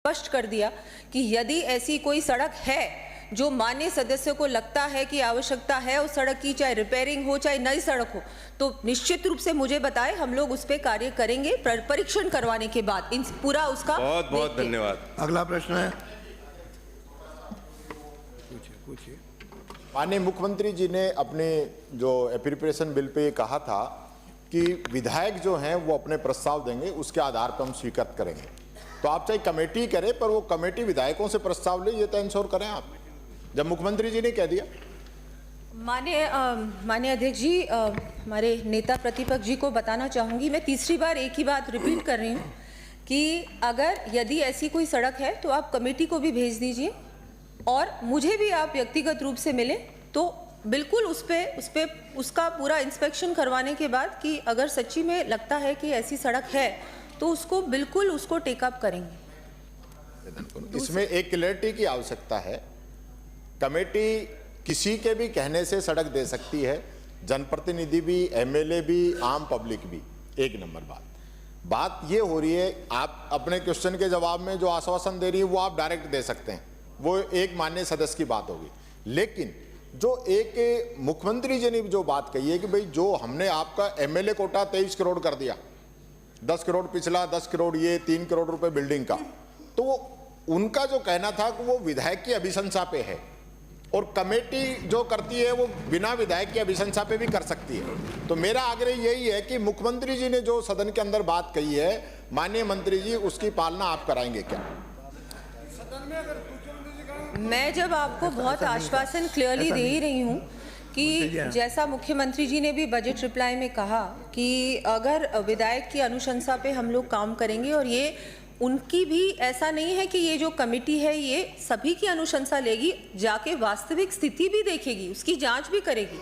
स्पष्ट कर दिया कि यदि ऐसी कोई सड़क है जो माननीय सदस्य को लगता है कि आवश्यकता है उस सड़क की, चाहे रिपेयरिंग हो चाहे नई सड़क हो, तो निश्चित रूप से मुझे बताएं, हम लोग उस पर कार्य करेंगे परीक्षण करवाने के बाद इन पूरा उसका। बहुत बहुत धन्यवाद। अगला प्रश्न है, पूछिए। माननीय मुख्यमंत्री जी ने अपने जो एप्रोप्रिएशन बिल पे कहा था कि विधायक जो हैं वो अपने प्रस्ताव देंगे, उसके आधार पर हम स्वीकृत करेंगे। तो आप चाहे कमेटी करें, पर वो कमेटी विधायकों से प्रस्ताव ले, ये तो इंश्योर करें आप, जब मुख्यमंत्री जी ने कह दिया। माननीय अध्यक्ष जी, हमारे नेता प्रतिपक्ष जी को बताना चाहूंगी, मैं तीसरी बार एक ही बात रिपीट कर रही हूँ कि अगर यदि ऐसी कोई सड़क है तो आप कमेटी को भी भेज दीजिए और मुझे भी आप व्यक्तिगत रूप से मिलें, तो बिल्कुल उस पे उसका पूरा इंस्पेक्शन करवाने के बाद कि अगर सच्ची में लगता है कि ऐसी सड़क है तो उसको बिल्कुल उसको टेकअप करेंगे। इसमें एक क्लैरिटी की आवश्यकता है। कमेटी किसी के भी कहने से सड़क दे सकती है, जनप्रतिनिधि भी, एमएलए भी, आम पब्लिक भी। एक नंबर बात ये हो रही है, आप अपने क्वेश्चन के जवाब में जो आश्वासन दे रही है वो आप डायरेक्ट दे सकते हैं, वो एक माननीय सदस्य की बात होगी। लेकिन जो एक मुख्यमंत्री जी ने जो बात कही है कि भाई जो हमने आपका एमएलए कोटा 23 करोड़ कर दिया, 10 करोड़ पिछला, 10 करोड़ ये, 3 करोड़ रुपए बिल्डिंग का, तो वो उनका जो कहना था कि वो विधायक की अभिशंसा पे है और कमेटी जो करती है वो बिना विधायक की अभिशंसा पे भी कर सकती है। तो मेरा आग्रह यही है कि मुख्यमंत्री जी ने जो सदन के अंदर बात कही है, माननीय मंत्री जी, उसकी पालना आप कराएंगे क्या? मैं जब आपको बहुत आश्वासन क्लियरली दे ही रही हूँ कि जैसा मुख्यमंत्री जी ने भी बजट रिप्लाई में कहा कि अगर विधायक की अनुशंसा पे हम लोग काम करेंगे, और ये उनकी भी ऐसा नहीं है कि ये जो कमेटी है ये सभी की अनुशंसा लेगी, जाके वास्तविक स्थिति भी देखेगी, उसकी जांच भी करेगी।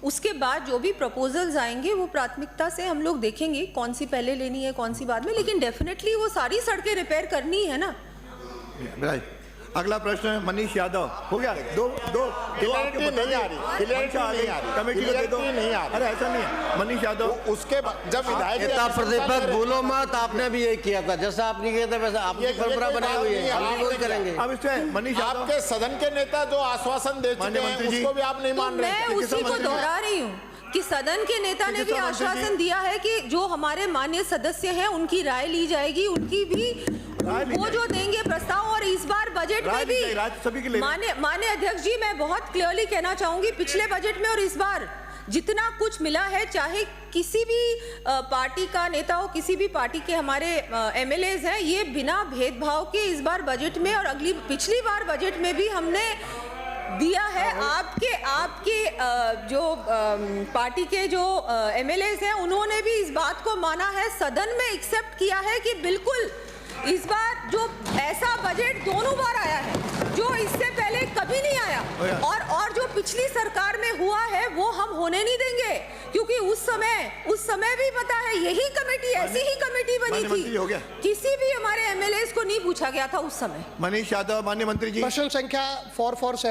उसके बाद जो भी प्रपोजल्स आएंगे वो प्राथमिकता से हम लोग देखेंगे कौन सी पहले लेनी है कौन सी बाद में, लेकिन डेफिनेटली वो सारी सड़कें रिपेयर करनी है ना। अगला प्रश्न है मनीष यादव। हो गया दो क्लैरिटी नहीं आ रही, कमेटी को दे दो। नहीं आ रही, अरे ऐसा नहीं है। मनीष यादव उसके जब विधायक प्रतिपक्ष भूलो मत, आपने भी यही किया था, जैसा आपने किया था वैसा आपने परंपरा बनाई हुई है, हम भी वही करेंगे। अब इसमें मनीष यादव, आपके सदन के नेता जो आश्वासन दे चुके हैं उसको भी आप नहीं मान रहे। मैं उसी को दोहरा रही हूँ कि सदन के नेता ने भी आश्वासन दिया है कि जो हमारे माननीय सदस्य हैं उनकी राय ली जाएगी, उनकी भी वो जो देंगे प्रस्ताव। और इस बार बजट में भी माननीय अध्यक्ष जी, मैं बहुत क्लियरली कहना चाहूंगी, पिछले बजट में और इस बार जितना कुछ मिला है, चाहे किसी भी पार्टी का नेता हो, किसी भी पार्टी के हमारे एमएलएज हैं, ये बिना भेदभाव के इस बार बजट में और पिछली बार बजट में भी हमने दिया है। आपके जो पार्टी के जो एमएलएज हैं उन्होंने भी इस बात को माना है, सदन में एक्सेप्ट किया है कि बिल्कुल इस बार जो ऐसा बजट दोनों बार आया है जो इससे पहले कभी नहीं आया, और जो पिछली सरकार में हुआ है वो हम होने नहीं देंगे, क्योंकि उस समय भी पता है यही कमेटी, ऐसी ही कमेटी बनी थी, किसी भी हमारे एमएलएज को नहीं पूछा गया था उस समय। मनीष यादव, माननीय मंत्री जी। प्रश्न संख्या 447